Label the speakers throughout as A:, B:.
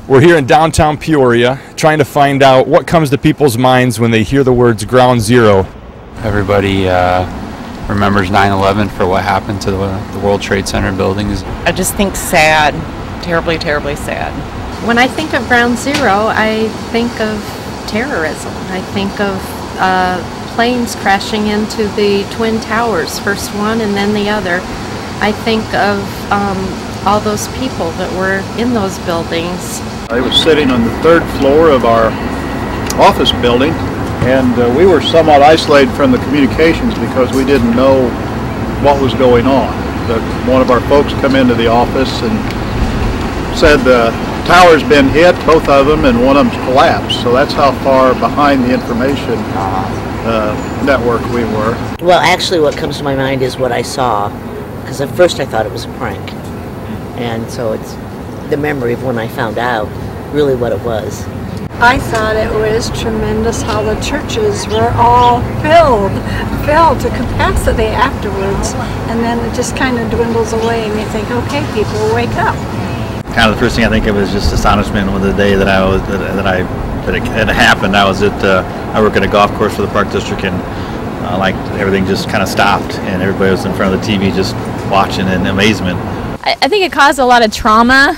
A: We're here in downtown Peoria trying to find out what comes to people's minds when they hear the words Ground Zero.
B: Everybody remembers 9/11 for what happened to the World Trade Center buildings.
C: I just think sad, terribly, terribly sad.
D: When I think of Ground Zero, I think of terrorism. I think of planes crashing into the Twin Towers, first one and then the other. I think of all those people that were in those buildings.
E: I was sitting on the third floor of our office building, and we were somewhat isolated from the communications because we didn't know what was going on. But one of our folks come into the office and said the tower's been hit, both of them, and one of them's collapsed. So that's how far behind the information network we were.
F: Well, actually what comes to my mind is what I saw, because at first I thought it was a prank. And so it's the memory of when I found out really what it was.
G: I thought it was tremendous how the churches were all filled to capacity afterwards, and then it just kind of dwindles away and you think, okay, people, wake up.
H: Kind of the first thing I think of is just astonishment with the day that it happened. I was at I work at a golf course for the Park District, and like everything just kind of stopped, and everybody was in front of the TV just watching in amazement.
I: I think it caused a lot of trauma,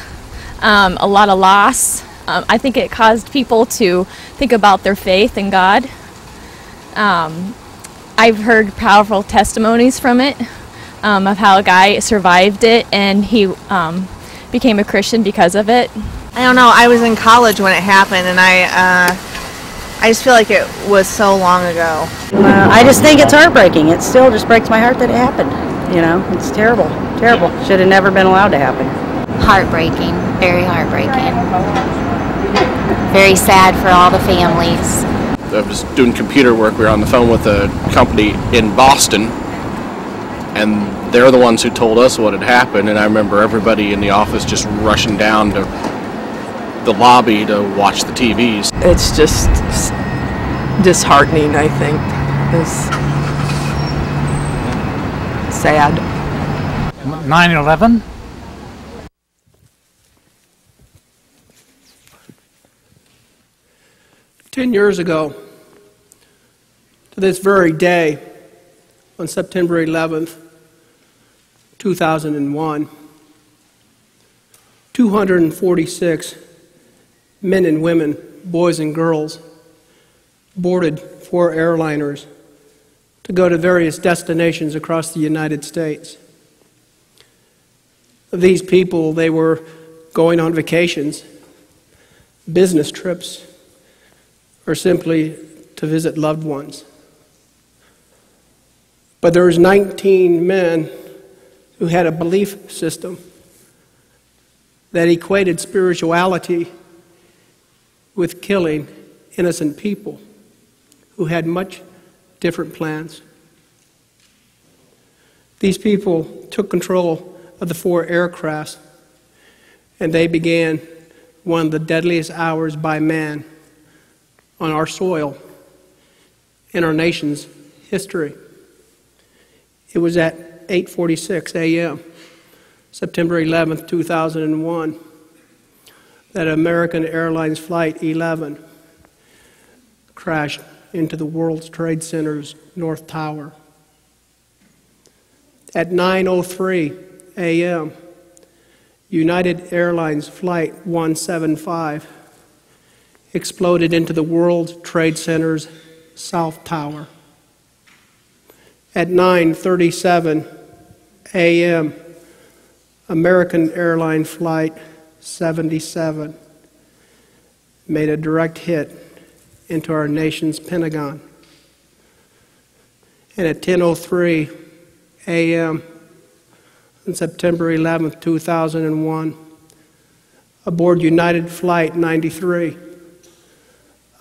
I: a lot of loss. I think it caused people to think about their faith in God. I've heard powerful testimonies from it, of how a guy survived it and he became a Christian because of it.
C: I don't know, I was in college when it happened, and I just feel like it was so long ago.
F: I just think it's heartbreaking. It still just breaks my heart that it happened. You know, it's terrible, terrible. Should have never been allowed to happen.
J: Heartbreaking, very heartbreaking. Very sad for all the families.
K: I was doing computer work. We were on the phone with a company in Boston, and they're the ones who told us what had happened, and I remember everybody in the office just rushing down to the lobby to watch the TVs.
C: It's just disheartening, I think. It's sad.
L: 9/11?
M: Ten years ago, to this very day, on September 11th, 2001, 246 men and women, boys and girls, boarded 4 airliners to go to various destinations across the United States. These people, they were going on vacations, business trips, or simply to visit loved ones. But there was 19 men who had a belief system that equated spirituality with killing innocent people who had much different plans. These people took control of the 4 aircrafts, and they began one of the deadliest hours by man on our soil in our nation's history. It was at 8:46 a.m., September 11th, 2001, that American Airlines Flight 11 crashed into the World Trade Center's North Tower. At 9:03 a.m., United Airlines Flight 175 exploded into the World Trade Center's South Tower. At 9:37 a.m., American Airlines Flight 77 made a direct hit into our nation's Pentagon. And at 10:03 a.m. on September 11, 2001, aboard United Flight 93,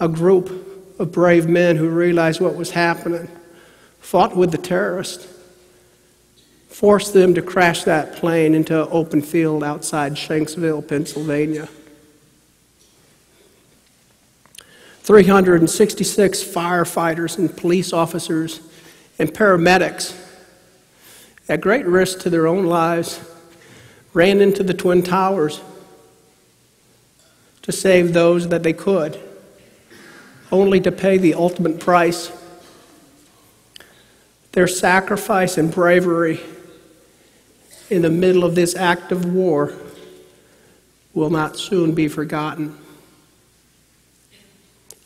M: a group of brave men who realized what was happening fought with the terrorists, forced them to crash that plane into an open field outside Shanksville, Pennsylvania. 366 firefighters and police officers and paramedics, at great risk to their own lives, ran into the Twin Towers to save those that they could, only to pay the ultimate price. Their sacrifice and bravery in the middle of this act of war will not soon be forgotten.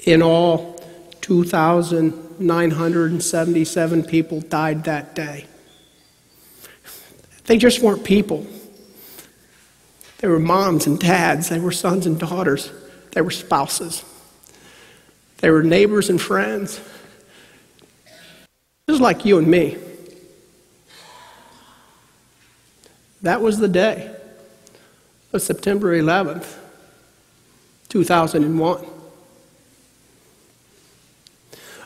M: In all, 2,977 people died that day. They just weren't people. They were moms and dads. They were sons and daughters. They were spouses. They were neighbors and friends. Just like you and me. That was the day of September 11th, 2001.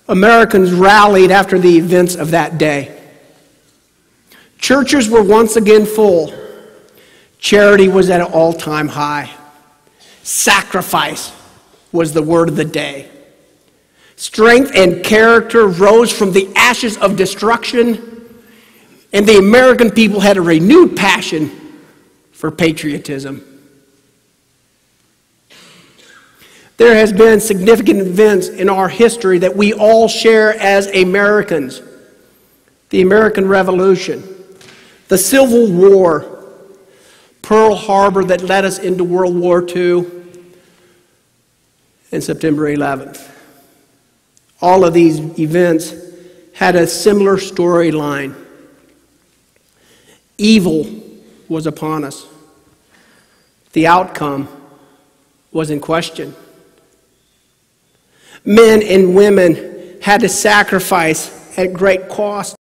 M: Americans rallied after the events of that day. Churches were once again full. Charity was at an all-time high. Sacrifice was the word of the day. Strength and character rose from the ashes of destruction, and the American people had a renewed passion for patriotism. There has been significant events in our history that we all share as Americans. The American Revolution, the Civil War, Pearl Harbor that led us into World War II, and September 11th. All of these events had a similar storyline. Evil was upon us. The outcome was in question. Men and women had to sacrifice at great cost